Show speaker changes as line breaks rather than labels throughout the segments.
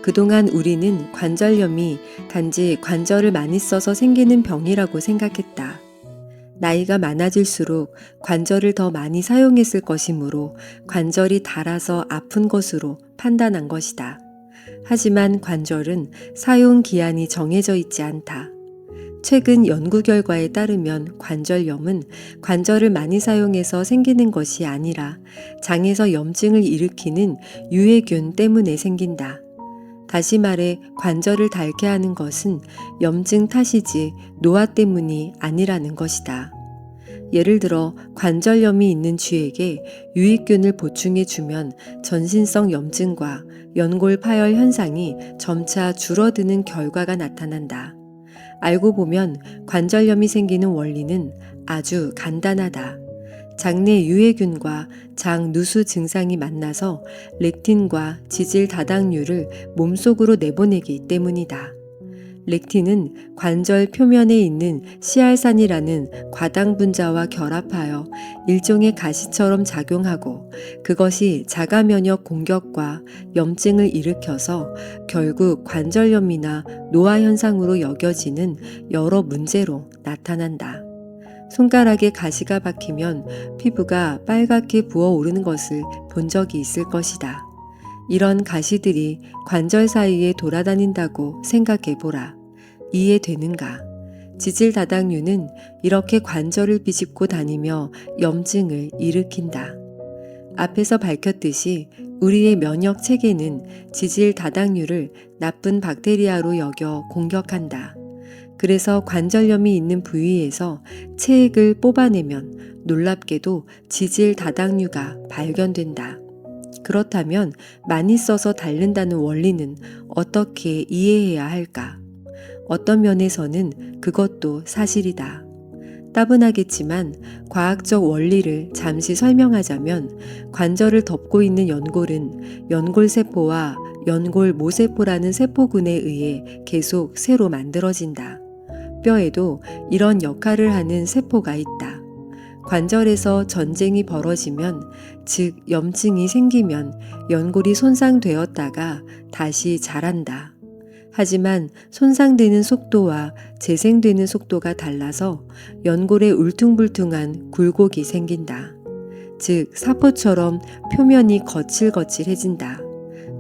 그동안 우리는 관절염이 단지 관절을 많이 써서 생기는 병이라고 생각했다. 나이가 많아질수록 관절을 더 많이 사용했을 것이므로 관절이 닳아서 아픈 것으로 판단한 것이다. 하지만 관절은 사용 기한이 정해져 있지 않다. 최근 연구 결과에 따르면 관절염은 관절을 많이 사용해서 생기는 것이 아니라 장에서 염증을 일으키는 유해균 때문에 생긴다. 다시 말해 관절을 닳게 하는 것은 염증 탓이지 노화 때문이 아니라는 것이다. 예를 들어 관절염이 있는 쥐에게 유익균을 보충해 주면 전신성 염증과 연골 파열 현상이 점차 줄어드는 결과가 나타난다. 알고 보면 관절염이 생기는 원리는 아주 간단하다. 장내 유해균과 장 누수 증상이 만나서 렉틴과 지질 다당류를 몸속으로 내보내기 때문이다. 렉틴은 관절 표면에 있는 시알산이라는 과당 분자와 결합하여 일종의 가시처럼 작용하고 그것이 자가 면역 공격과 염증을 일으켜서 결국 관절염이나 노화 현상으로 여겨지는 여러 문제로 나타난다. 손가락에 가시가 박히면 피부가 빨갛게 부어오르는 것을 본 적이 있을 것이다. 이런 가시들이 관절 사이에 돌아다닌다고 생각해 보라. 이해되는가? 지질 다당류는 이렇게 관절을 비집고 다니며 염증을 일으킨다. 앞에서 밝혔듯이 우리의 면역 체계는 지질 다당류를 나쁜 박테리아로 여겨 공격한다. 그래서 관절염이 있는 부위에서 체액을 뽑아내면 놀랍게도 지질 다당류가 발견된다. 그렇다면 많이 써서 닳는다는 원리는 어떻게 이해해야 할까? 어떤 면에서는 그것도 사실이다. 따분하겠지만 과학적 원리를 잠시 설명하자면 관절을 덮고 있는 연골은 연골세포와 연골모세포라는 세포군에 의해 계속 새로 만들어진다. 뼈에도 이런 역할을 하는 세포가 있다. 관절에서 전쟁이 벌어지면, 즉 염증이 생기면 연골이 손상되었다가 다시 자란다. 하지만 손상되는 속도와 재생되는 속도가 달라서 연골에 울퉁불퉁한 굴곡이 생긴다. 즉 사포처럼 표면이 거칠거칠해진다.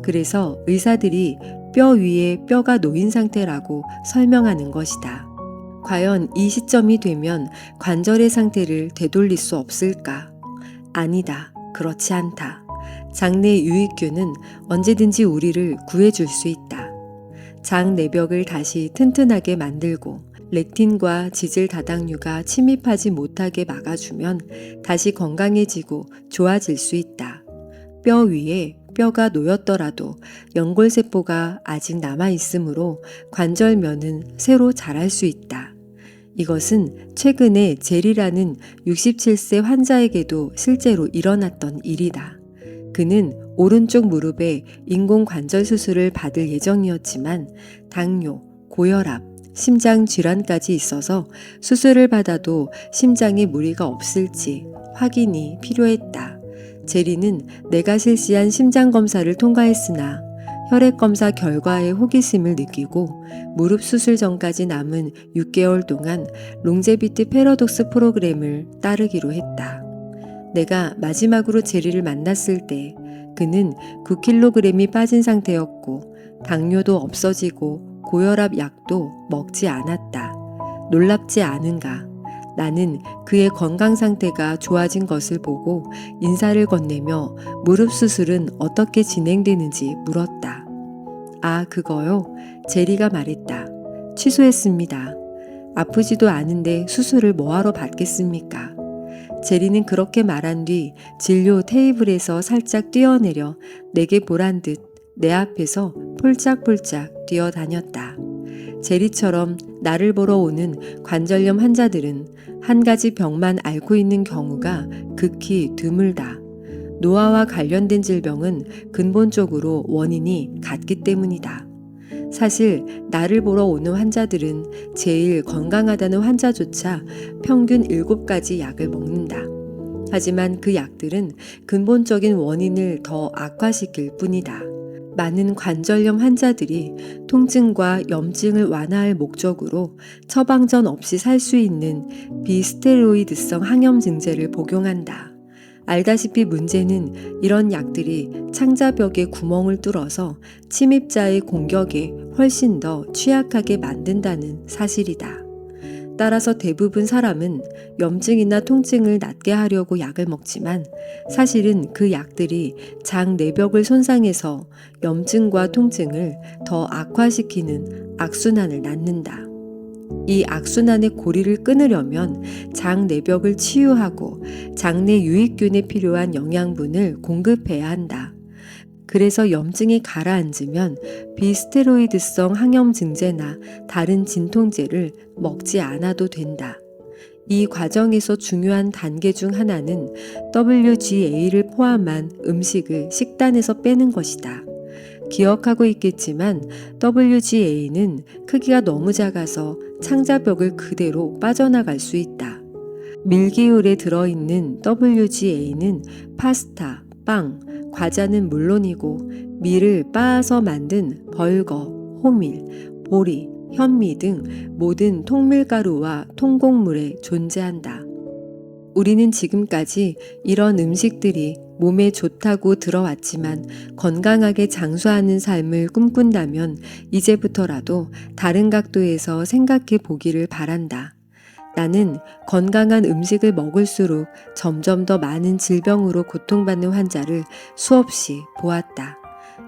그래서 의사들이 뼈 위에 뼈가 놓인 상태라고 설명하는 것이다. 과연 이 시점이 되면 관절의 상태를 되돌릴 수 없을까? 아니다. 그렇지 않다. 장내 유익균은 언제든지 우리를 구해줄 수 있다. 장 내벽을 다시 튼튼하게 만들고 렉틴과 지질 다당류가 침입하지 못하게 막아주면 다시 건강해지고 좋아질 수 있다. 뼈 위에 뼈가 놓였더라도 연골세포가 아직 남아있으므로 관절면은 새로 자랄 수 있다. 이것은 최근에 젤이라는 67세 환자에게도 실제로 일어났던 일이다. 그는 오른쪽 무릎에 인공관절 수술을 받을 예정이었지만 당뇨, 고혈압, 심장 질환까지 있어서 수술을 받아도 심장에 무리가 없을지 확인이 필요했다. 제리는 내가 실시한 심장검사를 통과했으나 혈액검사 결과에 호기심을 느끼고 무릎 수술 전까지 남은 6개월 동안 롱제비티 패러독스 프로그램을 따르기로 했다. 내가 마지막으로 제리를 만났을 때 그는 9kg이 빠진 상태였고 당뇨도 없어지고 고혈압 약도 먹지 않았다. 놀랍지 않은가? 나는 그의 건강 상태가 좋아진 것을 보고 인사를 건네며 무릎 수술은 어떻게 진행되는지 물었다. 아, 그거요? 제리가 말했다. 취소했습니다. 아프지도 않은데 수술을 뭐하러 받겠습니까? 제리는 그렇게 말한 뒤 진료 테이블에서 살짝 뛰어내려 내게 보란 듯 내 앞에서 폴짝폴짝 뛰어다녔다. 제리처럼 나를 보러 오는 관절염 환자들은 한 가지 병만 앓고 있는 경우가 극히 드물다. 노화와 관련된 질병은 근본적으로 원인이 같기 때문이다. 사실 나를 보러 오는 환자들은 제일 건강하다는 환자조차 평균 7가지 약을 먹는다. 하지만 그 약들은 근본적인 원인을 더 악화시킬 뿐이다. 많은 관절염 환자들이 통증과 염증을 완화할 목적으로 처방전 없이 살 수 있는 비스테로이드성 항염증제를 복용한다. 알다시피 문제는 이런 약들이 창자벽에 구멍을 뚫어서 침입자의 공격에 훨씬 더 취약하게 만든다는 사실이다. 따라서 대부분 사람은 염증이나 통증을 낫게 하려고 약을 먹지만 사실은 그 약들이 장 내벽을 손상해서 염증과 통증을 더 악화시키는 악순환을 낳는다. 이 악순환의 고리를 끊으려면 장 내벽을 치유하고 장내 유익균에 필요한 영양분을 공급해야 한다. 그래서 염증이 가라앉으면 비스테로이드성 항염증제나 다른 진통제를 먹지 않아도 된다. 이 과정에서 중요한 단계 중 하나는 WGA를 포함한 음식을 식단에서 빼는 것이다. 기억하고 있겠지만 WGA는 크기가 너무 작아서 창자벽을 그대로 빠져나갈 수 있다. 밀기울에 들어있는 WGA는 파스타, 빵, 과자는 물론이고 밀을 빻아서 만든 벌거, 호밀, 보리, 현미 등 모든 통밀가루와 통곡물에 존재한다. 우리는 지금까지 이런 음식들이 몸에 좋다고 들어왔지만 건강하게 장수하는 삶을 꿈꾼다면 이제부터라도 다른 각도에서 생각해 보기를 바란다. 나는 건강한 음식을 먹을수록 점점 더 많은 질병으로 고통받는 환자를 수없이 보았다.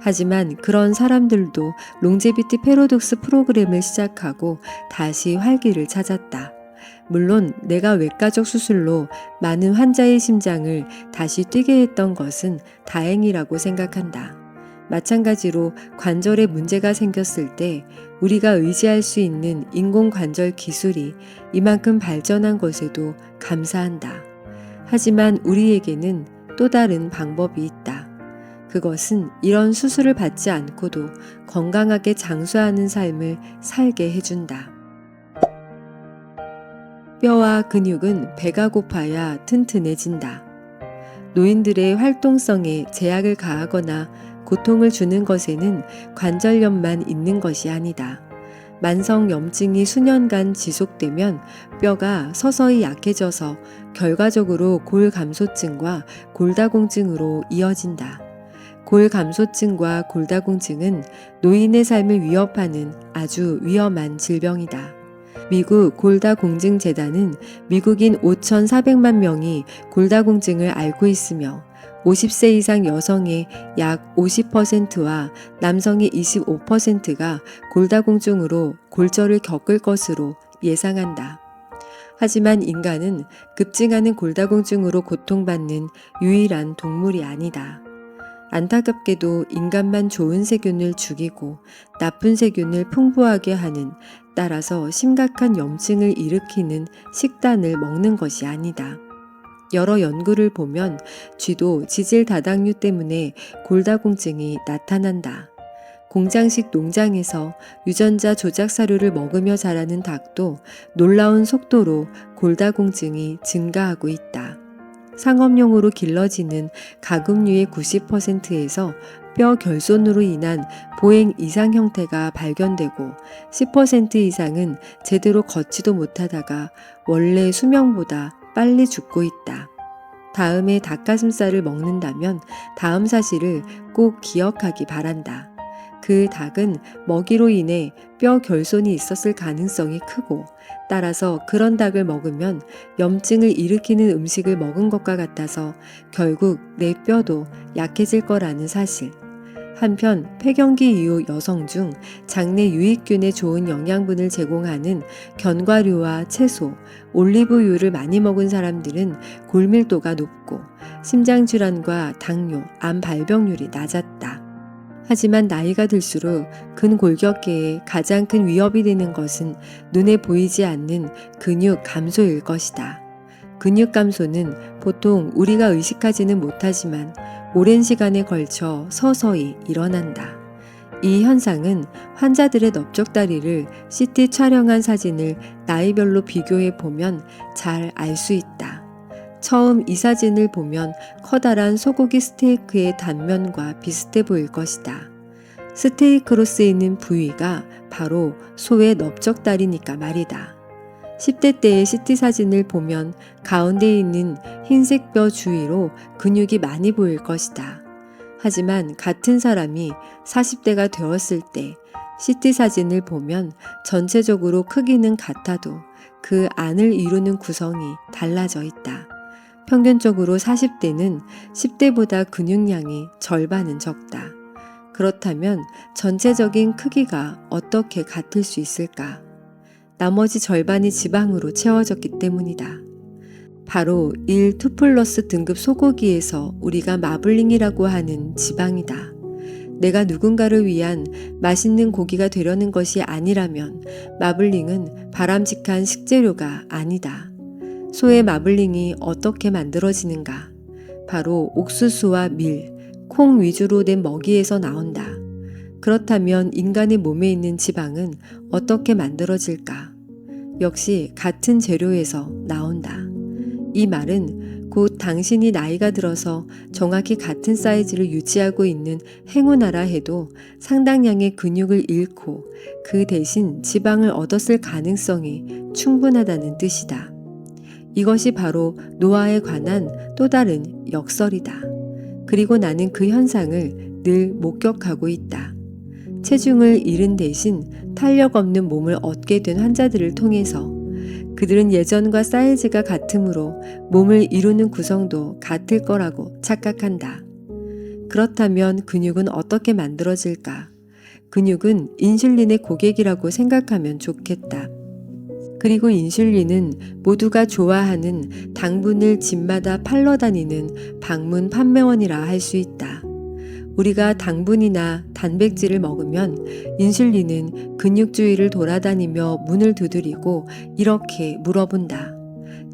하지만 그런 사람들도 롱제비티 패러독스 프로그램을 시작하고 다시 활기를 찾았다. 물론 내가 외과적 수술로 많은 환자의 심장을 다시 뛰게 했던 것은 다행이라고 생각한다. 마찬가지로 관절에 문제가 생겼을 때 우리가 의지할 수 있는 인공관절 기술이 이만큼 발전한 것에도 감사한다. 하지만 우리에게는 또 다른 방법이 있다. 그것은 이런 수술을 받지 않고도 건강하게 장수하는 삶을 살게 해준다. 뼈와 근육은 배가 고파야 튼튼해진다. 노인들의 활동성에 제약을 가하거나 고통을 주는 것에는 관절염만 있는 것이 아니다. 만성 염증이 수년간 지속되면 뼈가 서서히 약해져서 결과적으로 골감소증과 골다공증으로 이어진다. 골감소증과 골다공증은 노인의 삶을 위협하는 아주 위험한 질병이다. 미국 골다공증재단은 미국인 5,400만 명이 골다공증을 앓고 있으며 50세 이상 여성의 약 50%와 남성의 25%가 골다공증으로 골절을 겪을 것으로 예상한다. 하지만 인간은 급증하는 골다공증으로 고통받는 유일한 동물이 아니다. 안타깝게도 인간만 좋은 세균을 죽이고 나쁜 세균을 풍부하게 하는, 따라서 심각한 염증을 일으키는 식단을 먹는 것이 아니다. 여러 연구를 보면 쥐도 지질 다당류 때문에 골다공증이 나타난다. 공장식 농장에서 유전자 조작 사료를 먹으며 자라는 닭도 놀라운 속도로 골다공증이 증가하고 있다. 상업용으로 길러지는 가금류의 90%에서 뼈 결손으로 인한 보행 이상 형태가 발견되고 10% 이상은 제대로 걷지도 못하다가 원래 수명보다 빨리 죽고 있다. 다음에 닭가슴살을 먹는다면 다음 사실을 꼭 기억하기 바란다. 그 닭은 먹이로 인해 뼈 결손이 있었을 가능성이 크고, 따라서 그런 닭을 먹으면 염증을 일으키는 음식을 먹은 것과 같아서 결국 내 뼈도 약해질 거라는 사실. 한편 폐경기 이후 여성 중 장내 유익균에 좋은 영양분을 제공하는 견과류와 채소, 올리브유를 많이 먹은 사람들은 골밀도가 높고 심장질환과 당뇨, 암 발병률이 낮았다. 하지만 나이가 들수록 근골격계에 가장 큰 위협이 되는 것은 눈에 보이지 않는 근육 감소일 것이다. 근육 감소는 보통 우리가 의식하지는 못하지만 오랜 시간에 걸쳐 서서히 일어난다. 이 현상은 환자들의 넓적다리를 CT 촬영한 사진을 나이별로 비교해 보면 잘 알 수 있다. 처음 이 사진을 보면 커다란 소고기 스테이크의 단면과 비슷해 보일 것이다. 스테이크로 쓰이는 부위가 바로 소의 넓적다리니까 말이다. 10대 때의 CT 사진을 보면 가운데 있는 흰색 뼈 주위로 근육이 많이 보일 것이다. 하지만 같은 사람이 40대가 되었을 때 CT 사진을 보면 전체적으로 크기는 같아도 그 안을 이루는 구성이 달라져 있다. 평균적으로 40대는 10대보다 근육량이 절반은 적다. 그렇다면 전체적인 크기가 어떻게 같을 수 있을까? 나머지 절반이 지방으로 채워졌기 때문이다. 바로 1-2+ 등급 소고기에서 우리가 마블링이라고 하는 지방이다. 내가 누군가를 위한 맛있는 고기가 되려는 것이 아니라면 마블링은 바람직한 식재료가 아니다. 소의 마블링이 어떻게 만들어지는가? 바로 옥수수와 밀, 콩 위주로 된 먹이에서 나온다. 그렇다면 인간의 몸에 있는 지방은 어떻게 만들어질까? 역시 같은 재료에서 나온다. 이 말은 곧 당신이 나이가 들어서 정확히 같은 사이즈를 유지하고 있는 행운아라 해도 상당량의 근육을 잃고 그 대신 지방을 얻었을 가능성이 충분하다는 뜻이다. 이것이 바로 노화에 관한 또 다른 역설이다. 그리고 나는 그 현상을 늘 목격하고 있다. 체중을 잃은 대신 탄력 없는 몸을 얻게 된 환자들을 통해서 그들은 예전과 사이즈가 같으므로 몸을 이루는 구성도 같을 거라고 착각한다. 그렇다면 근육은 어떻게 만들어질까? 근육은 인슐린의 고객이라고 생각하면 좋겠다. 그리고 인슐린은 모두가 좋아하는 당분을 집마다 팔러 다니는 방문 판매원이라 할 수 있다. 우리가 당분이나 단백질을 먹으면 인슐린은 근육 주위를 돌아다니며 문을 두드리고 이렇게 물어본다.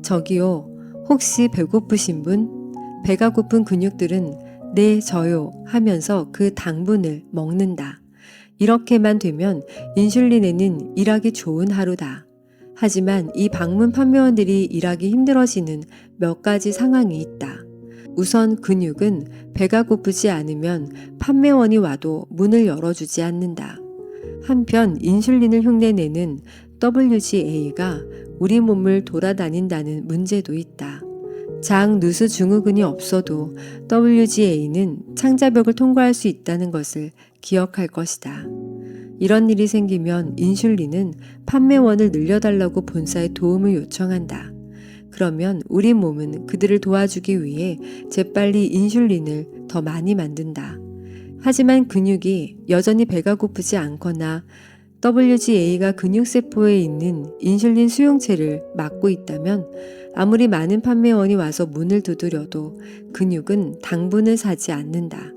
저기요, 혹시 배고프신 분? 배가 고픈 근육들은 네, 저요 하면서 그 당분을 먹는다. 이렇게만 되면 인슐린에는 일하기 좋은 하루다. 하지만 이 방문 판매원들이 일하기 힘들어지는 몇 가지 상황이 있다. 우선 근육은 배가 고프지 않으면 판매원이 와도 문을 열어주지 않는다. 한편 인슐린을 흉내내는 WGA가 우리 몸을 돌아다닌다는 문제도 있다. 장 누수 증후군이 없어도 WGA는 창자벽을 통과할 수 있다는 것을 기억할 것이다. 이런 일이 생기면 인슐린은 판매원을 늘려달라고 본사에 도움을 요청한다. 그러면 우리 몸은 그들을 도와주기 위해 재빨리 인슐린을 더 많이 만든다. 하지만 근육이 여전히 배가 고프지 않거나 WGA가 근육세포에 있는 인슐린 수용체를 막고 있다면 아무리 많은 판매원이 와서 문을 두드려도 근육은 당분을 사지 않는다.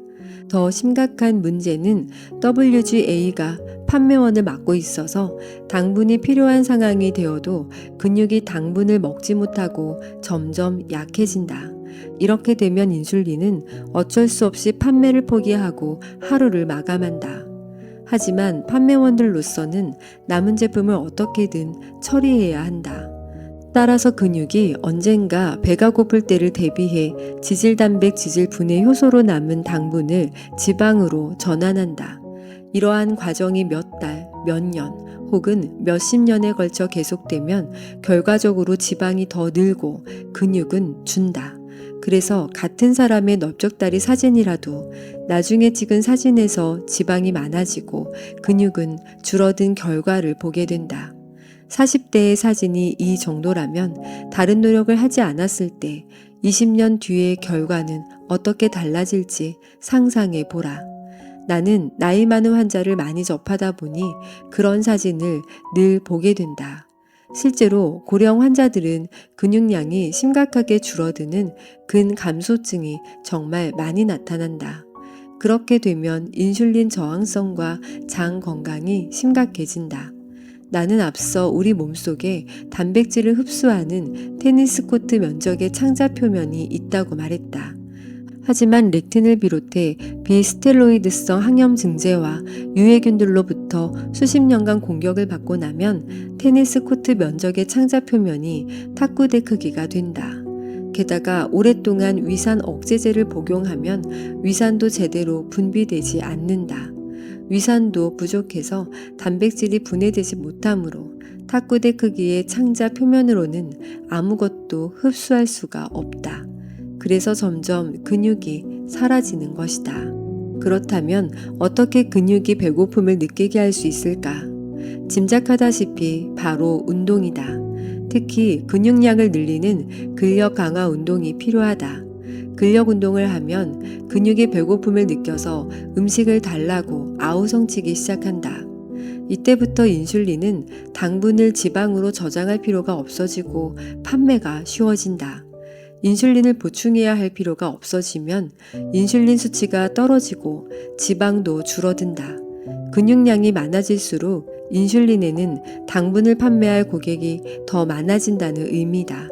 더 심각한 문제는 WGA가 판매원을 막고 있어서 당분이 필요한 상황이 되어도 근육이 당분을 먹지 못하고 점점 약해진다. 이렇게 되면 인슐린은 어쩔 수 없이 판매를 포기하고 하루를 마감한다. 하지만 판매원들로서는 남은 제품을 어떻게든 처리해야 한다. 따라서 근육이 언젠가 배가 고플 때를 대비해 지질단백 지질 분해 효소로 남은 당분을 지방으로 전환한다. 이러한 과정이 몇 달, 몇 년 혹은 몇십 년에 걸쳐 계속되면 결과적으로 지방이 더 늘고 근육은 준다. 그래서 같은 사람의 넓적다리 사진이라도 나중에 찍은 사진에서 지방이 많아지고 근육은 줄어든 결과를 보게 된다. 40대의 사진이 이 정도라면 다른 노력을 하지 않았을 때 20년 뒤의 결과는 어떻게 달라질지 상상해 보라. 나는 나이 많은 환자를 많이 접하다 보니 그런 사진을 늘 보게 된다. 실제로 고령 환자들은 근육량이 심각하게 줄어드는 근감소증이 정말 많이 나타난다. 그렇게 되면 인슐린 저항성과 장 건강이 심각해진다. 나는 앞서 우리 몸속에 단백질을 흡수하는 테니스 코트 면적의 창자 표면이 있다고 말했다. 하지만 렉틴을 비롯해 비스테로이드성 항염 증제와 유해균들로부터 수십 년간 공격을 받고 나면 테니스 코트 면적의 창자 표면이 탁구대 크기가 된다. 게다가 오랫동안 위산 억제제를 복용하면 위산도 제대로 분비되지 않는다. 위산도 부족해서 단백질이 분해되지 못하므로 탁구대 크기의 창자 표면으로는 아무것도 흡수할 수가 없다. 그래서 점점 근육이 사라지는 것이다. 그렇다면 어떻게 근육이 배고픔을 느끼게 할 수 있을까? 짐작하다시피 바로 운동이다. 특히 근육량을 늘리는 근력 강화 운동이 필요하다. 근력 운동을 하면 근육이 배고픔을 느껴서 음식을 달라고 아우성치기 시작한다. 이때부터 인슐린은 당분을 지방으로 저장할 필요가 없어지고 판매가 쉬워진다. 인슐린을 보충해야 할 필요가 없어지면 인슐린 수치가 떨어지고 지방도 줄어든다. 근육량이 많아질수록 인슐린에는 당분을 판매할 고객이 더 많아진다는 의미다.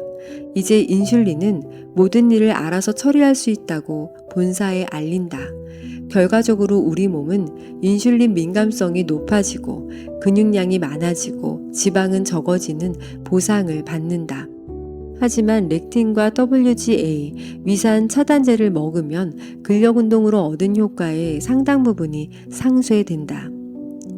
이제 인슐린은 모든 일을 알아서 처리할 수 있다고 본사에 알린다. 결과적으로 우리 몸은 인슐린 민감성이 높아지고 근육량이 많아지고 지방은 적어지는 보상을 받는다. 하지만 렉틴과 WGA, 위산 차단제를 먹으면 근력 운동으로 얻은 효과의 상당 부분이 상쇄된다.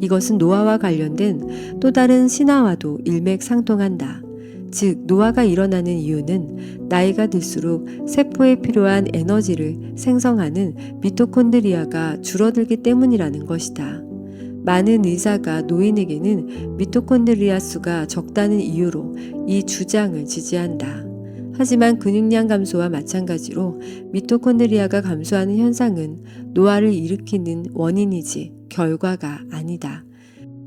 이것은 노화와 관련된 또 다른 신화와도 일맥상통한다. 즉, 노화가 일어나는 이유는 나이가 들수록 세포에 필요한 에너지를 생성하는 미토콘드리아가 줄어들기 때문이라는 것이다. 많은 의사가 노인에게는 미토콘드리아 수가 적다는 이유로 이 주장을 지지한다. 하지만 근육량 감소와 마찬가지로 미토콘드리아가 감소하는 현상은 노화를 일으키는 원인이지 결과가 아니다.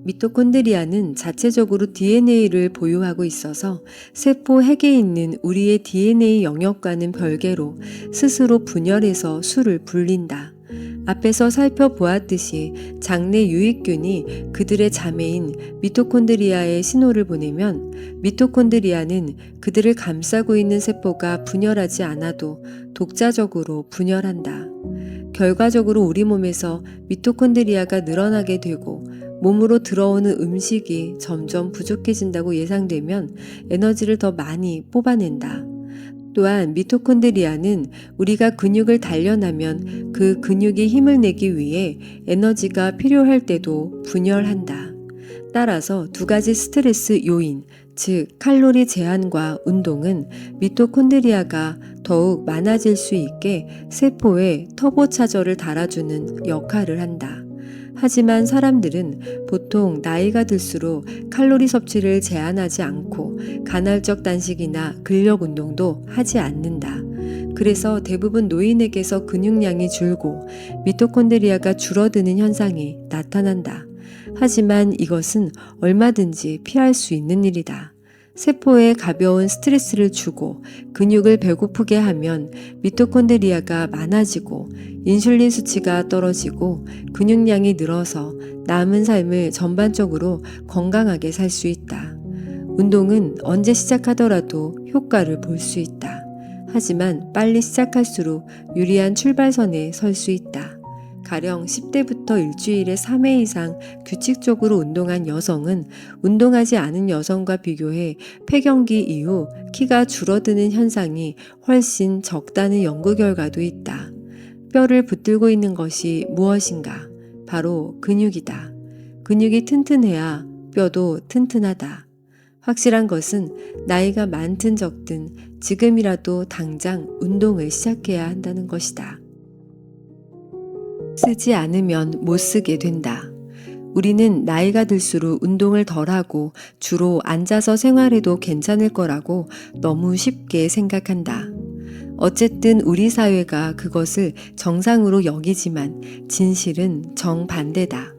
미토콘드리아는 자체적으로 DNA를 보유하고 있어서 세포 핵에 있는 우리의 DNA 영역과는 별개로 스스로 분열해서 수를 불린다. 앞에서 살펴보았듯이 장내 유익균이 그들의 자매인 미토콘드리아에 신호를 보내면 미토콘드리아는 그들을 감싸고 있는 세포가 분열하지 않아도 독자적으로 분열한다. 결과적으로 우리 몸에서 미토콘드리아가 늘어나게 되고 몸으로 들어오는 음식이 점점 부족해진다고 예상되면 에너지를 더 많이 뽑아낸다. 또한 미토콘드리아는 우리가 근육을 단련하면 그 근육이 힘을 내기 위해 에너지가 필요할 때도 분열한다. 따라서 두 가지 스트레스 요인, 즉 칼로리 제한과 운동은 미토콘드리아가 더욱 많아질 수 있게 세포에 터보차저를 달아주는 역할을 한다. 하지만 사람들은 보통 나이가 들수록 칼로리 섭취를 제한하지 않고 간헐적 단식이나 근력 운동도 하지 않는다. 그래서 대부분 노인에게서 근육량이 줄고 미토콘드리아가 줄어드는 현상이 나타난다. 하지만 이것은 얼마든지 피할 수 있는 일이다. 세포에 가벼운 스트레스를 주고 근육을 배고프게 하면 미토콘드리아가 많아지고 인슐린 수치가 떨어지고 근육량이 늘어서 남은 삶을 전반적으로 건강하게 살 수 있다. 운동은 언제 시작하더라도 효과를 볼 수 있다. 하지만 빨리 시작할수록 유리한 출발선에 설 수 있다. 가령 10대부터 일주일에 3회 이상 규칙적으로 운동한 여성은 운동하지 않은 여성과 비교해 폐경기 이후 키가 줄어드는 현상이 훨씬 적다는 연구 결과도 있다. 뼈를 붙들고 있는 것이 무엇인가? 바로 근육이다. 근육이 튼튼해야 뼈도 튼튼하다. 확실한 것은 나이가 많든 적든 지금이라도 당장 운동을 시작해야 한다는 것이다. 쓰지 않으면 못 쓰게 된다. 우리는 나이가 들수록 운동을 덜하고 주로 앉아서 생활해도 괜찮을 거라고 너무 쉽게 생각한다. 어쨌든 우리 사회가 그것을 정상으로 여기지만 진실은 정반대다.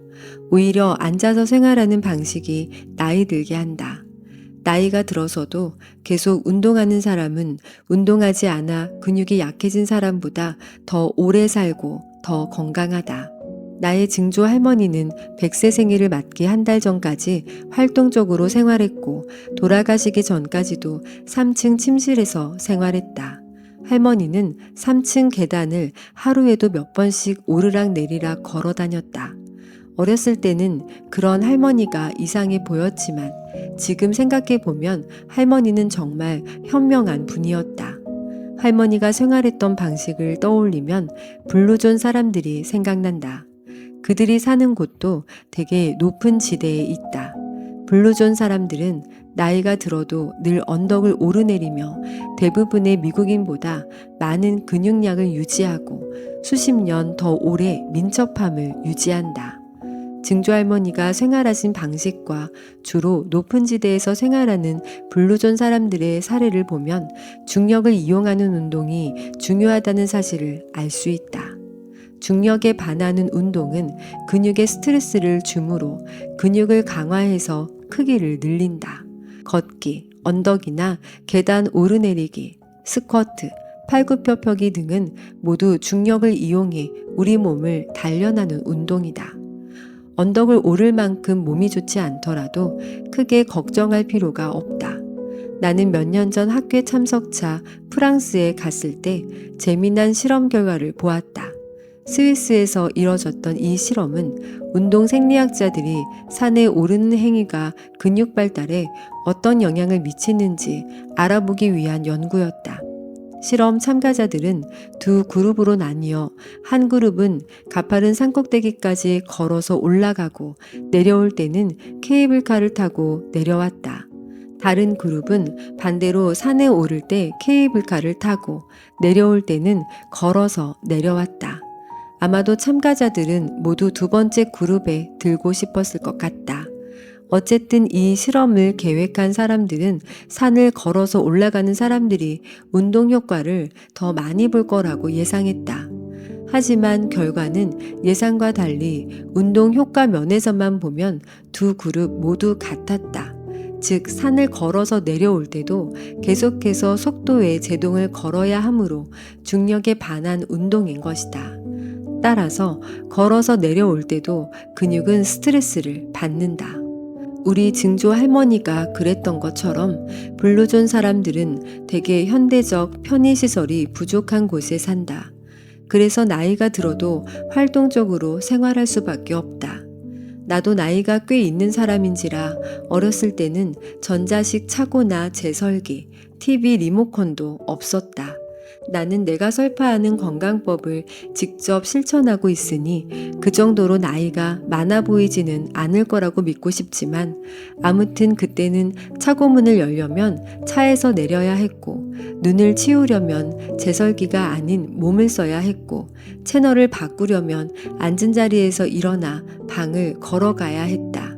오히려 앉아서 생활하는 방식이 나이 들게 한다. 나이가 들어서도 계속 운동하는 사람은 운동하지 않아 근육이 약해진 사람보다 더 오래 살고 더 건강하다. 나의 증조 할머니는 100세 생일을 맞기 한 달 전까지 활동적으로 생활했고 돌아가시기 전까지도 3층 침실에서 생활했다. 할머니는 3층 계단을 하루에도 몇 번씩 오르락 내리락 걸어 다녔다. 어렸을 때는 그런 할머니가 이상해 보였지만 지금 생각해 보면 할머니는 정말 현명한 분이었다. 할머니가 생활했던 방식을 떠올리면 블루존 사람들이 생각난다. 그들이 사는 곳도 되게 높은 지대에 있다. 블루존 사람들은 나이가 들어도 늘 언덕을 오르내리며 대부분의 미국인보다 많은 근육량을 유지하고 수십 년 더 오래 민첩함을 유지한다. 증조할머니가 생활하신 방식과 주로 높은 지대에서 생활하는 블루존 사람들의 사례를 보면 중력을 이용하는 운동이 중요하다는 사실을 알 수 있다. 중력에 반하는 운동은 근육에 스트레스를 주므로 근육을 강화해서 크기를 늘린다. 걷기, 언덕이나 계단 오르내리기, 스쿼트, 팔굽혀펴기 등은 모두 중력을 이용해 우리 몸을 단련하는 운동이다. 언덕을 오를 만큼 몸이 좋지 않더라도 크게 걱정할 필요가 없다. 나는 몇 년 전 학회 참석차 프랑스에 갔을 때 재미난 실험 결과를 보았다. 스위스에서 이뤄졌던 이 실험은 운동 생리학자들이 산에 오르는 행위가 근육 발달에 어떤 영향을 미치는지 알아보기 위한 연구였다. 실험 참가자들은 두 그룹으로 나뉘어 한 그룹은 가파른 산꼭대기까지 걸어서 올라가고 내려올 때는 케이블카를 타고 내려왔다. 다른 그룹은 반대로 산에 오를 때 케이블카를 타고 내려올 때는 걸어서 내려왔다. 아마도 참가자들은 모두 두 번째 그룹에 들고 싶었을 것 같다. 어쨌든 이 실험을 계획한 사람들은 산을 걸어서 올라가는 사람들이 운동 효과를 더 많이 볼 거라고 예상했다. 하지만 결과는 예상과 달리 운동 효과 면에서만 보면 두 그룹 모두 같았다. 즉, 산을 걸어서 내려올 때도 계속해서 속도의 제동을 걸어야 하므로 중력에 반한 운동인 것이다. 따라서 걸어서 내려올 때도 근육은 스트레스를 받는다. 우리 증조 할머니가 그랬던 것처럼 블루존 사람들은 대개 현대적 편의시설이 부족한 곳에 산다. 그래서 나이가 들어도 활동적으로 생활할 수밖에 없다. 나도 나이가 꽤 있는 사람인지라 어렸을 때는 전자식 차고나 제설기, TV 리모컨도 없었다. 나는 내가 설파하는 건강법을 직접 실천하고 있으니 그 정도로 나이가 많아 보이지는 않을 거라고 믿고 싶지만 아무튼 그때는 차고문을 열려면 차에서 내려야 했고 눈을 치우려면 제설기가 아닌 몸을 써야 했고 채널을 바꾸려면 앉은 자리에서 일어나 방을 걸어가야 했다.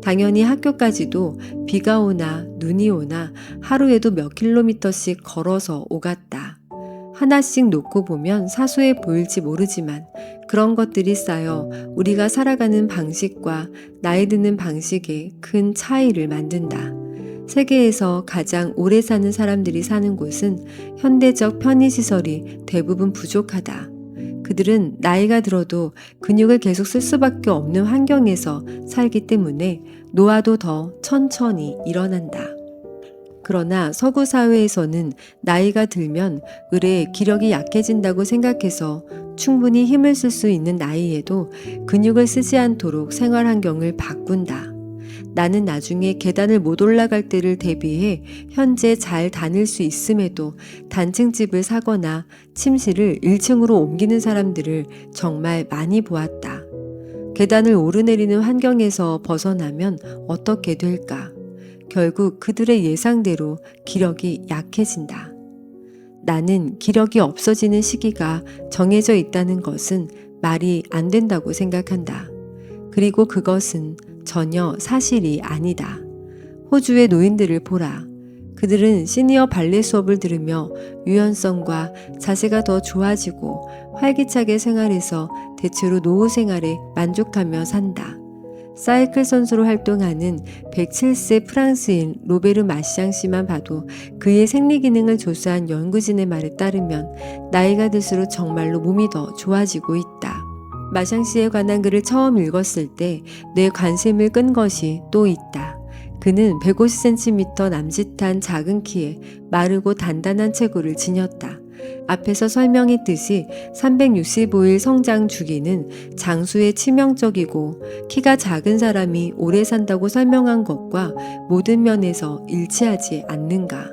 당연히 학교까지도 비가 오나 눈이 오나 하루에도 몇 킬로미터씩 걸어서 오갔다. 하나씩 놓고 보면 사소해 보일지 모르지만 그런 것들이 쌓여 우리가 살아가는 방식과 나이 드는 방식에 큰 차이를 만든다. 세계에서 가장 오래 사는 사람들이 사는 곳은 현대적 편의시설이 대부분 부족하다. 그들은 나이가 들어도 근육을 계속 쓸 수밖에 없는 환경에서 살기 때문에 노화도 더 천천히 일어난다. 그러나 서구 사회에서는 나이가 들면 의례 기력이 약해진다고 생각해서 충분히 힘을 쓸 수 있는 나이에도 근육을 쓰지 않도록 생활 환경을 바꾼다. 나는 나중에 계단을 못 올라갈 때를 대비해 현재 잘 다닐 수 있음에도 단층집을 사거나 침실을 1층으로 옮기는 사람들을 정말 많이 보았다. 계단을 오르내리는 환경에서 벗어나면 어떻게 될까? 결국 그들의 예상대로 기력이 약해진다. 나는 기력이 없어지는 시기가 정해져 있다는 것은 말이 안 된다고 생각한다. 그리고 그것은 전혀 사실이 아니다. 호주의 노인들을 보라. 그들은 시니어 발레 수업을 들으며 유연성과 자세가 더 좋아지고 활기차게 생활해서 대체로 노후 생활에 만족하며 산다. 사이클 선수로 활동하는 107세 프랑스인 로베르 마샹 씨만 봐도 그의 생리 기능을 조사한 연구진의 말에 따르면 나이가 들수록 정말로 몸이 더 좋아지고 있다. 마샹 씨에 관한 글을 처음 읽었을 때 내 관심을 끈 것이 또 있다. 그는 150cm 남짓한 작은 키에 마르고 단단한 체구를 지녔다. 앞에서 설명했듯이 365일 성장 주기는 장수에 치명적이고 키가 작은 사람이 오래 산다고 설명한 것과 모든 면에서 일치하지 않는가.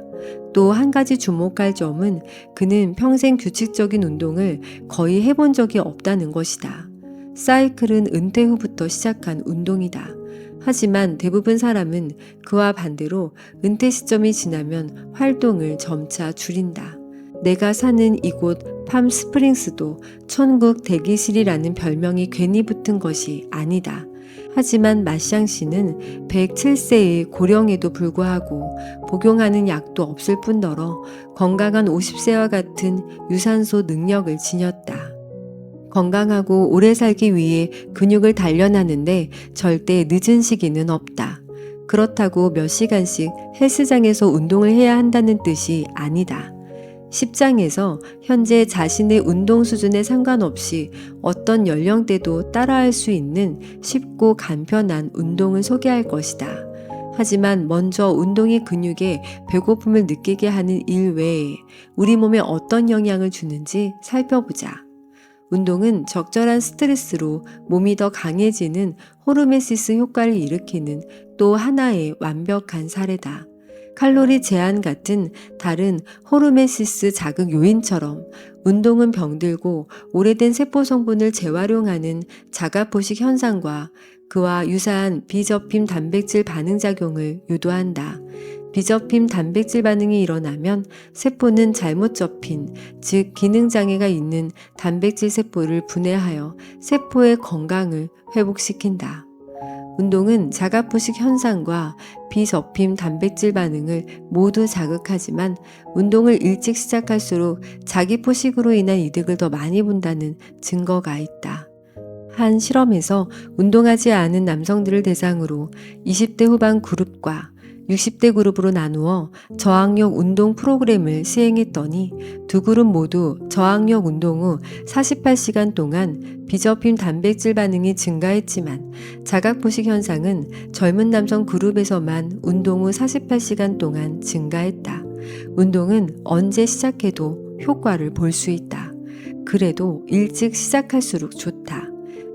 또 한 가지 주목할 점은 그는 평생 규칙적인 운동을 거의 해본 적이 없다는 것이다. 사이클은 은퇴 후부터 시작한 운동이다. 하지만 대부분 사람은 그와 반대로 은퇴 시점이 지나면 활동을 점차 줄인다. 내가 사는 이곳 팜스프링스도 천국 대기실이라는 별명이 괜히 붙은 것이 아니다. 하지만 마샹 씨는 107세의 고령에도 불구하고 복용하는 약도 없을 뿐더러 건강한 50세와 같은 유산소 능력을 지녔다. 건강하고 오래 살기 위해 근육을 단련하는데 절대 늦은 시기는 없다. 그렇다고 몇 시간씩 헬스장에서 운동을 해야 한다는 뜻이 아니다. 10장에서 현재 자신의 운동 수준에 상관없이 어떤 연령대도 따라할 수 있는 쉽고 간편한 운동을 소개할 것이다. 하지만 먼저 운동이 근육에 배고픔을 느끼게 하는 일 외에 우리 몸에 어떤 영향을 주는지 살펴보자. 운동은 적절한 스트레스로 몸이 더 강해지는 호르메시스 효과를 일으키는 또 하나의 완벽한 사례다. 칼로리 제한 같은 다른 호르메시스 자극 요인처럼 운동은 병들고 오래된 세포 성분을 재활용하는 자가포식 현상과 그와 유사한 비접힘 단백질 반응작용을 유도한다. 비접힘 단백질 반응이 일어나면 세포는 잘못 접힌, 즉 기능장애가 있는 단백질 세포를 분해하여 세포의 건강을 회복시킨다. 운동은 자가포식 현상과 비접힘 단백질 반응을 모두 자극하지만 운동을 일찍 시작할수록 자기 포식으로 인한 이득을 더 많이 본다는 증거가 있다. 한 실험에서 운동하지 않은 남성들을 대상으로 20대 후반 그룹과 60대 그룹으로 나누어 저항력 운동 프로그램을 시행했더니 두 그룹 모두 저항력 운동 후 48시간 동안 비접힘 단백질 반응이 증가했지만 자가포식 현상은 젊은 남성 그룹에서만 운동 후 48시간 동안 증가했다. 운동은 언제 시작해도 효과를 볼 수 있다. 그래도 일찍 시작할수록 좋다.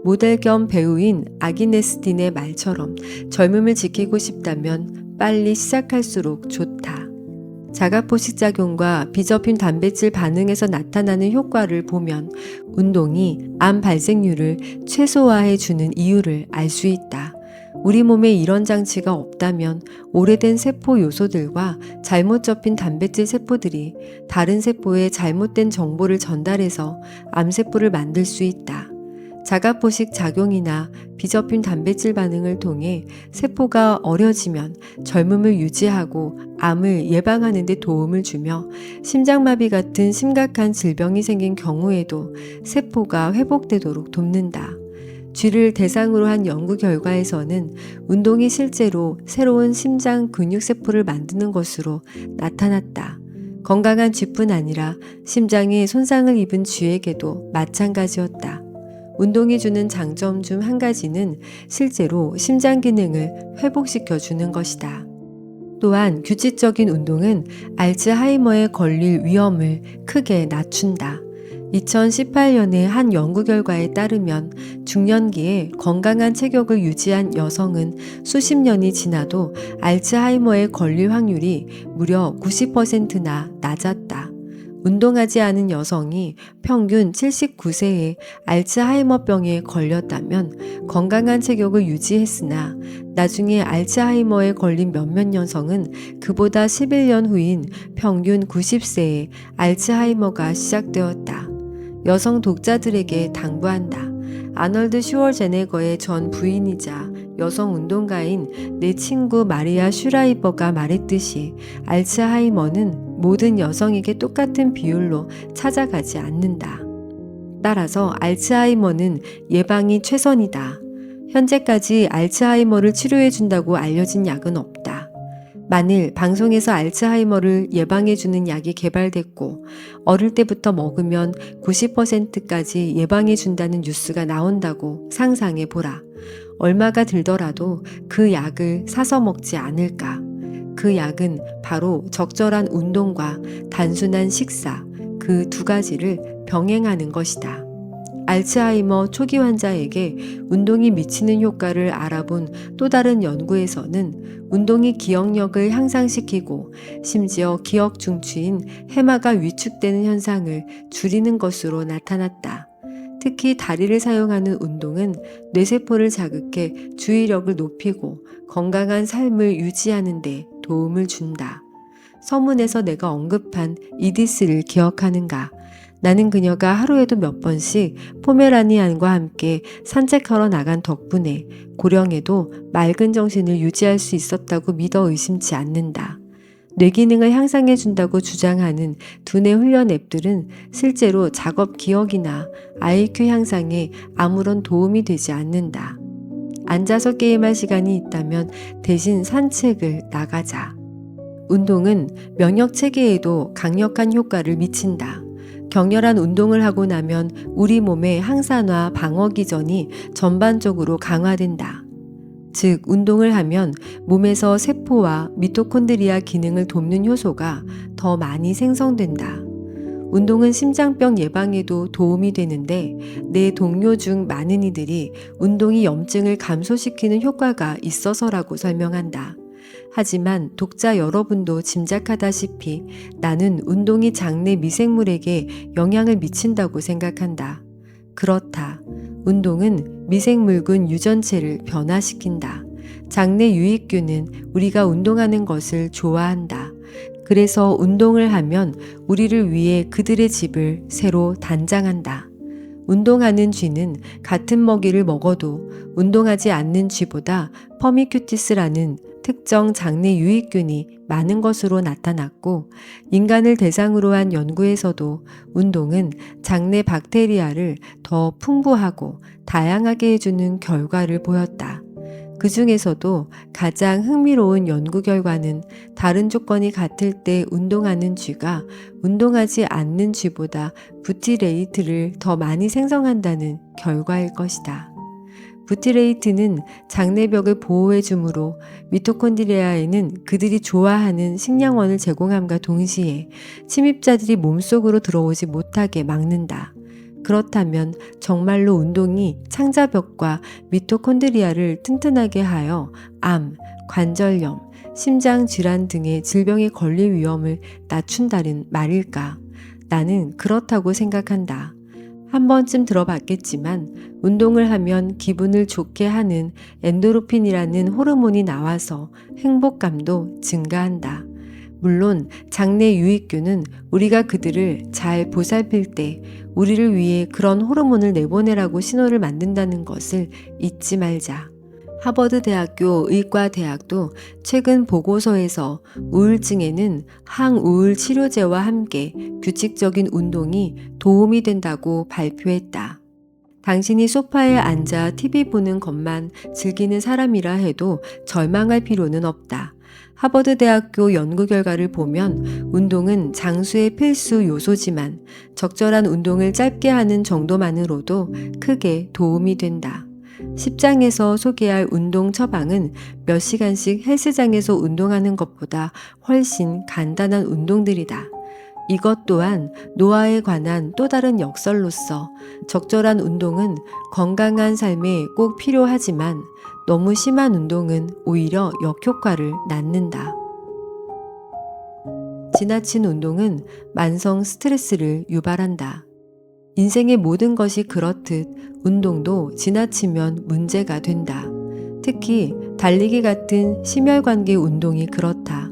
모델 겸 배우인 아기네스 딘의 말처럼 젊음을 지키고 싶다면 빨리 시작할수록 좋다. 자가포식 작용과 비접힘 단백질 반응에서 나타나는 효과를 보면 운동이 암 발생률을 최소화해 주는 이유를 알 수 있다. 우리 몸에 이런 장치가 없다면 오래된 세포 요소들과 잘못 접힌 단백질 세포들이 다른 세포에 잘못된 정보를 전달해서 암세포를 만들 수 있다. 자가포식 작용이나 비접힘 단백질 반응을 통해 세포가 어려지면 젊음을 유지하고 암을 예방하는 데 도움을 주며 심장마비 같은 심각한 질병이 생긴 경우에도 세포가 회복되도록 돕는다. 쥐를 대상으로 한 연구 결과에서는 운동이 실제로 새로운 심장 근육세포를 만드는 것으로 나타났다. 건강한 쥐뿐 아니라 심장에 손상을 입은 쥐에게도 마찬가지였다. 운동이 주는 장점 중 한 가지는 실제로 심장 기능을 회복시켜 주는 것이다. 또한 규칙적인 운동은 알츠하이머에 걸릴 위험을 크게 낮춘다. 2018년의 한 연구 결과에 따르면 중년기에 건강한 체격을 유지한 여성은 수십 년이 지나도 알츠하이머에 걸릴 확률이 무려 90%나 낮았다. 운동하지 않은 여성이 평균 79세에 알츠하이머병에 걸렸다면 건강한 체격을 유지했으나 나중에 알츠하이머에 걸린 몇몇 여성은 그보다 11년 후인 평균 90세에 알츠하이머가 시작되었다. 여성 독자들에게 당부한다. 아널드 슈워제네거의 전 부인이자 여성 운동가인 내 친구 마리아 슈라이버가 말했듯이 알츠하이머는 모든 여성에게 똑같은 비율로 찾아가지 않는다. 따라서 알츠하이머는 예방이 최선이다. 현재까지 알츠하이머를 치료해준다고 알려진 약은 없다. 만일 방송에서 알츠하이머를 예방해주는 약이 개발됐고 어릴 때부터 먹으면 90%까지 예방해준다는 뉴스가 나온다고 상상해보라. 얼마가 들더라도 그 약을 사서 먹지 않을까. 그 약은 바로 적절한 운동과 단순한 식사, 그 두 가지를 병행하는 것이다. 알츠하이머 초기 환자에게 운동이 미치는 효과를 알아본 또 다른 연구에서는 운동이 기억력을 향상시키고 심지어 기억 중추인 해마가 위축되는 현상을 줄이는 것으로 나타났다. 특히 다리를 사용하는 운동은 뇌세포를 자극해 주의력을 높이고 건강한 삶을 유지하는 데 도움을 준다. 서문에서 내가 언급한 이디스를 기억하는가? 나는 그녀가 하루에도 몇 번씩 포메라니안과 함께 산책하러 나간 덕분에 고령에도 맑은 정신을 유지할 수 있었다고 믿어 의심치 않는다. 뇌기능을 향상해준다고 주장하는 두뇌 훈련 앱들은 실제로 작업 기억이나 IQ 향상에 아무런 도움이 되지 않는다. 앉아서 게임할 시간이 있다면 대신 산책을 나가자. 운동은 면역 체계에도 강력한 효과를 미친다. 격렬한 운동을 하고 나면 우리 몸의 항산화 방어 기전이 전반적으로 강화된다. 즉, 운동을 하면 몸에서 세포와 미토콘드리아 기능을 돕는 효소가 더 많이 생성된다. 운동은 심장병 예방에도 도움이 되는데 내 동료 중 많은 이들이 운동이 염증을 감소시키는 효과가 있어서라고 설명한다. 하지만 독자 여러분도 짐작하다시피 나는 운동이 장내 미생물에게 영향을 미친다고 생각한다. 그렇다. 운동은 미생물군 유전체를 변화시킨다. 장내 유익균은 우리가 운동하는 것을 좋아한다. 그래서 운동을 하면 우리를 위해 그들의 집을 새로 단장한다. 운동하는 쥐는 같은 먹이를 먹어도 운동하지 않는 쥐보다 퍼미큐티스라는 특정 장내 유익균이 많은 것으로 나타났고, 인간을 대상으로 한 연구에서도 운동은 장내 박테리아를 더 풍부하고 다양하게 해주는 결과를 보였다. 그 중에서도 가장 흥미로운 연구 결과는 다른 조건이 같을 때 운동하는 쥐가 운동하지 않는 쥐보다 부티레이트를 더 많이 생성한다는 결과일 것이다. 부티레이트는 장내벽을 보호해 주므로 미토콘드리아에는 그들이 좋아하는 식량원을 제공함과 동시에 침입자들이 몸속으로 들어오지 못하게 막는다. 그렇다면 정말로 운동이 창자벽과 미토콘드리아를 튼튼하게 하여 암, 관절염, 심장질환 등의 질병에 걸릴 위험을 낮춘다는 말일까? 나는 그렇다고 생각한다. 한 번쯤 들어봤겠지만 운동을 하면 기분을 좋게 하는 엔도르핀이라는 호르몬이 나와서 행복감도 증가한다. 물론 장내 유익균은 우리가 그들을 잘 보살필 때 우리를 위해 그런 호르몬을 내보내라고 신호를 만든다는 것을 잊지 말자. 하버드 대학교 의과대학도 최근 보고서에서 우울증에는 항우울 치료제와 함께 규칙적인 운동이 도움이 된다고 발표했다. 당신이 소파에 앉아 TV 보는 것만 즐기는 사람이라 해도 절망할 필요는 없다. 하버드 대학교 연구 결과를 보면 운동은 장수의 필수 요소지만 적절한 운동을 짧게 하는 정도만으로도 크게 도움이 된다. 10장에서 소개할 운동 처방은 몇 시간씩 헬스장에서 운동하는 것보다 훨씬 간단한 운동들이다. 이것 또한 노화에 관한 또 다른 역설로서 적절한 운동은 건강한 삶에 꼭 필요하지만 너무 심한 운동은 오히려 역효과를 낳는다. 지나친 운동은 만성 스트레스를 유발한다. 인생의 모든 것이 그렇듯 운동도 지나치면 문제가 된다. 특히 달리기 같은 심혈관계 운동이 그렇다.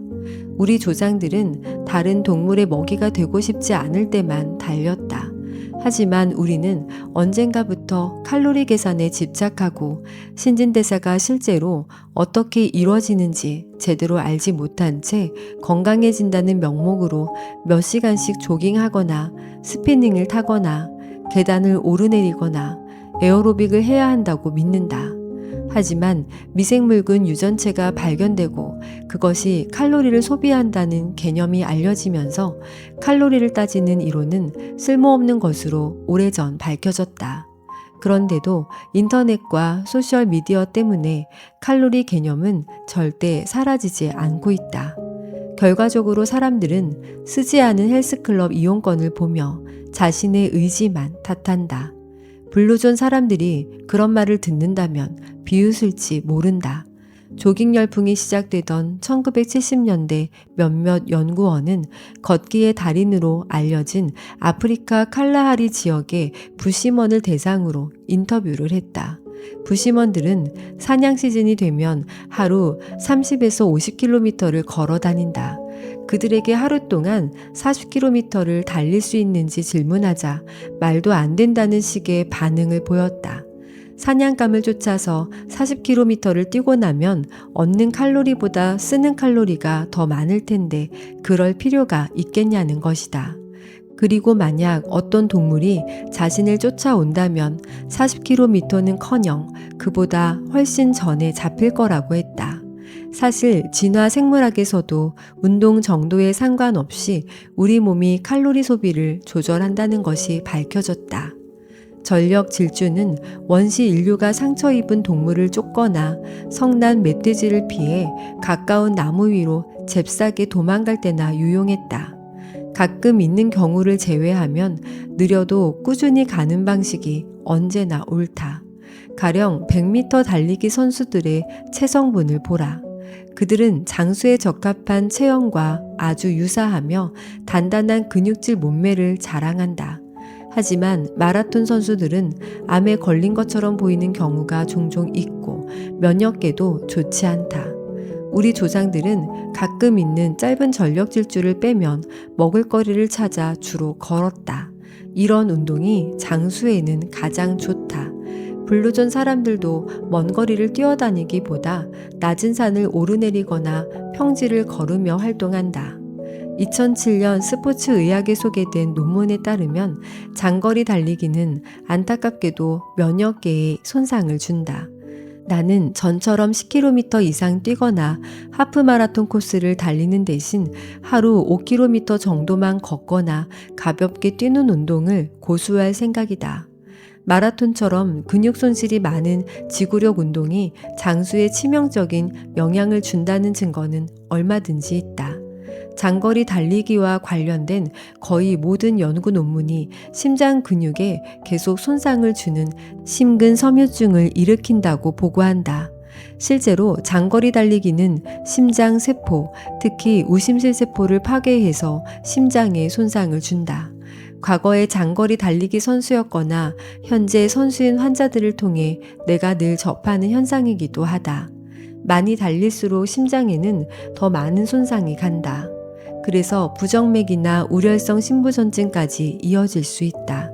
우리 조상들은 다른 동물의 먹이가 되고 싶지 않을 때만 달렸다. 하지만 우리는 언젠가부터 칼로리 계산에 집착하고 신진대사가 실제로 어떻게 이루어지는지 제대로 알지 못한 채 건강해진다는 명목으로 몇 시간씩 조깅하거나 스피닝을 타거나 계단을 오르내리거나 에어로빅을 해야 한다고 믿는다. 하지만 미생물군 유전체가 발견되고 그것이 칼로리를 소비한다는 개념이 알려지면서 칼로리를 따지는 이론은 쓸모없는 것으로 오래전 밝혀졌다. 그런데도 인터넷과 소셜미디어 때문에 칼로리 개념은 절대 사라지지 않고 있다. 결과적으로 사람들은 쓰지 않은 헬스클럽 이용권을 보며 자신의 의지만 탓한다. 블루존 사람들이 그런 말을 듣는다면 비웃을지 모른다. 조깅 열풍이 시작되던 1970년대 몇몇 연구원은 걷기의 달인으로 알려진 아프리카 칼라하리 지역의 부시먼을 대상으로 인터뷰를 했다. 부시먼들은 사냥 시즌이 되면 하루 30에서 50km를 걸어 다닌다. 그들에게 하루 동안 40km를 달릴 수 있는지 질문하자 말도 안 된다는 식의 반응을 보였다. 사냥감을 쫓아서 40km를 뛰고 나면 얻는 칼로리보다 쓰는 칼로리가 더 많을 텐데 그럴 필요가 있겠냐는 것이다. 그리고 만약 어떤 동물이 자신을 쫓아온다면 40km는커녕 그보다 훨씬 전에 잡힐 거라고 했다. 사실 진화 생물학에서도 운동 정도에 상관없이 우리 몸이 칼로리 소비를 조절한다는 것이 밝혀졌다. 전력 질주는 원시 인류가 상처 입은 동물을 쫓거나 성난 멧돼지를 피해 가까운 나무 위로 잽싸게 도망갈 때나 유용했다. 가끔 있는 경우를 제외하면 느려도 꾸준히 가는 방식이 언제나 옳다. 가령 100m 달리기 선수들의 체성분을 보라. 그들은 장수에 적합한 체형과 아주 유사하며 단단한 근육질 몸매를 자랑한다. 하지만 마라톤 선수들은 암에 걸린 것처럼 보이는 경우가 종종 있고 면역계도 좋지 않다. 우리 조상들은 가끔 있는 짧은 전력 질주를 빼면 먹을거리를 찾아 주로 걸었다. 이런 운동이 장수에는 가장 좋다. 블루존 사람들도 먼 거리를 뛰어다니기보다 낮은 산을 오르내리거나 평지를 걸으며 활동한다. 2007년 스포츠 의학에 소개된 논문에 따르면 장거리 달리기는 안타깝게도 면역계에 손상을 준다. 나는 전처럼 10km 이상 뛰거나 하프마라톤 코스를 달리는 대신 하루 5km 정도만 걷거나 가볍게 뛰는 운동을 고수할 생각이다. 마라톤처럼 근육 손실이 많은 지구력 운동이 장수에 치명적인 영향을 준다는 증거는 얼마든지 있다. 장거리 달리기와 관련된 거의 모든 연구 논문이 심장 근육에 계속 손상을 주는 심근섬유증을 일으킨다고 보고한다. 실제로 장거리 달리기는 심장 세포, 특히 우심실 세포를 파괴해서 심장에 손상을 준다. 과거에 장거리 달리기 선수였거나 현재 선수인 환자들을 통해 내가 늘 접하는 현상이기도 하다. 많이 달릴수록 심장에는 더 많은 손상이 간다. 그래서 부정맥이나 우렬성 심부전증까지 이어질 수 있다.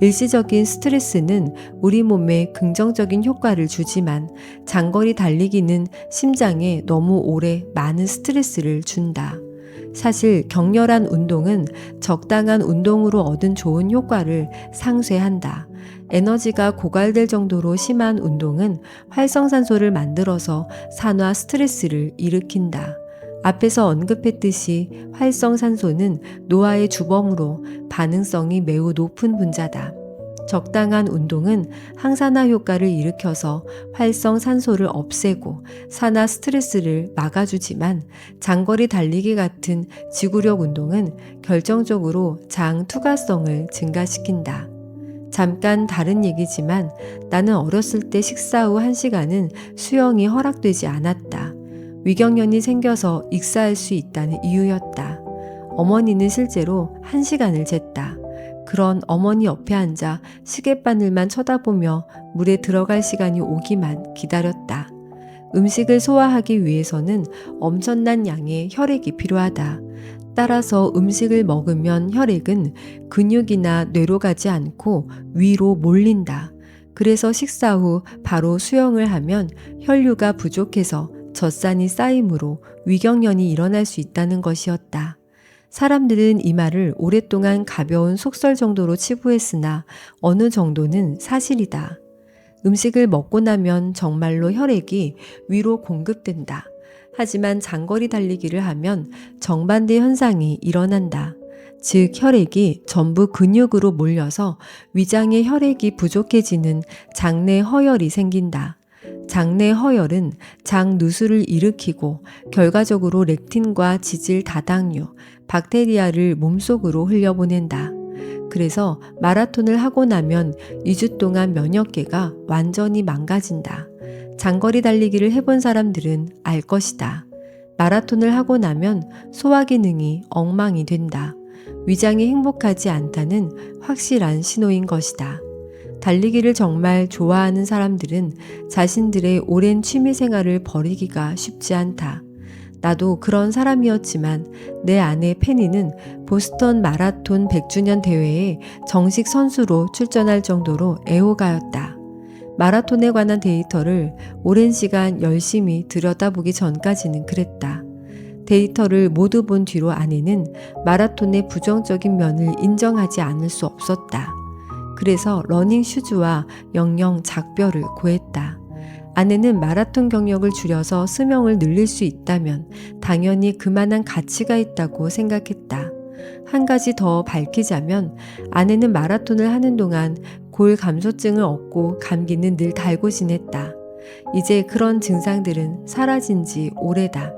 일시적인 스트레스는 우리 몸에 긍정적인 효과를 주지만 장거리 달리기는 심장에 너무 오래 많은 스트레스를 준다. 사실 격렬한 운동은 적당한 운동으로 얻은 좋은 효과를 상쇄한다. 에너지가 고갈될 정도로 심한 운동은 활성산소를 만들어서 산화 스트레스를 일으킨다. 앞에서 언급했듯이 활성산소는 노화의 주범으로 반응성이 매우 높은 분자다. 적당한 운동은 항산화 효과를 일으켜서 활성산소를 없애고 산화 스트레스를 막아주지만 장거리 달리기 같은 지구력 운동은 결정적으로 장 투과성을 증가시킨다. 잠깐 다른 얘기지만 나는 어렸을 때 식사 후 1시간은 수영이 허락되지 않았다. 위경련이 생겨서 익사할 수 있다는 이유였다. 어머니는 실제로 1시간을 쟀다. 그런 어머니 옆에 앉아 시계바늘만 쳐다보며 물에 들어갈 시간이 오기만 기다렸다. 음식을 소화하기 위해서는 엄청난 양의 혈액이 필요하다. 따라서 음식을 먹으면 혈액은 근육이나 뇌로 가지 않고 위로 몰린다. 그래서 식사 후 바로 수영을 하면 혈류가 부족해서 젖산이 쌓이므로 위경련이 일어날 수 있다는 것이었다. 사람들은 이 말을 오랫동안 가벼운 속설 정도로 치부했으나 어느 정도는 사실이다. 음식을 먹고 나면 정말로 혈액이 위로 공급된다. 하지만 장거리 달리기를 하면 정반대 현상이 일어난다. 즉 혈액이 전부 근육으로 몰려서 위장의 혈액이 부족해지는 장내 허혈이 생긴다. 장내 허혈은 장 누수를 일으키고 결과적으로 렉틴과 지질 다당류, 박테리아를 몸속으로 흘려보낸다. 그래서 마라톤을 하고 나면 2주 동안 면역계가 완전히 망가진다. 장거리 달리기를 해본 사람들은 알 것이다. 마라톤을 하고 나면 소화 기능이 엉망이 된다. 위장이 행복하지 않다는 확실한 신호인 것이다. 달리기를 정말 좋아하는 사람들은 자신들의 오랜 취미 생활을 버리기가 쉽지 않다. 나도 그런 사람이었지만 내 아내 페니는 보스턴 마라톤 100주년 대회에 정식 선수로 출전할 정도로 애호가였다. 마라톤에 관한 데이터를 오랜 시간 열심히 들여다보기 전까지는 그랬다. 데이터를 모두 본 뒤로 아내는 마라톤의 부정적인 면을 인정하지 않을 수 없었다. 그래서 러닝 슈즈와 영영 작별을 고했다. 아내는 마라톤 경력을 줄여서 수명을 늘릴 수 있다면 당연히 그만한 가치가 있다고 생각했다. 한 가지 더 밝히자면 아내는 마라톤을 하는 동안 골 감소증을 얻고 감기는 늘 달고 지냈다. 이제 그런 증상들은 사라진 지 오래다.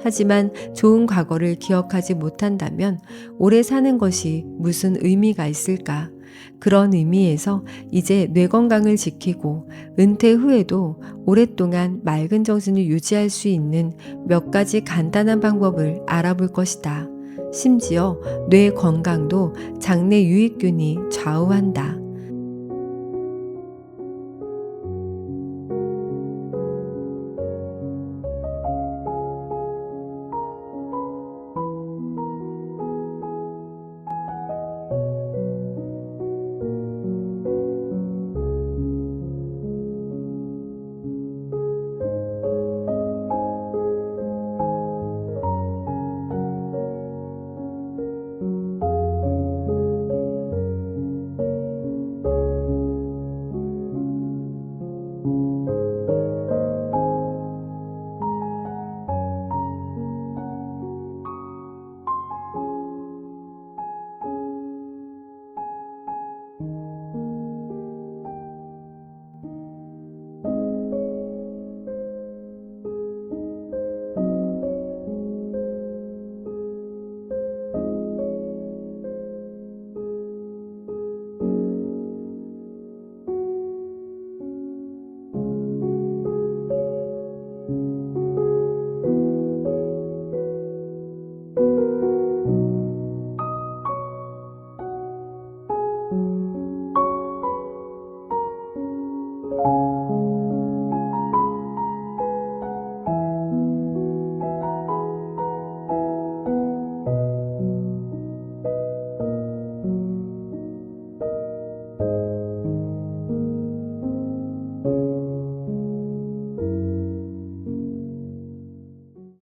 하지만 좋은 과거를 기억하지 못한다면 오래 사는 것이 무슨 의미가 있을까? 그런 의미에서 이제 뇌 건강을 지키고 은퇴 후에도 오랫동안 맑은 정신을 유지할 수 있는 몇 가지 간단한 방법을 알아볼 것이다. 심지어 뇌 건강도 장내 유익균이 좌우한다.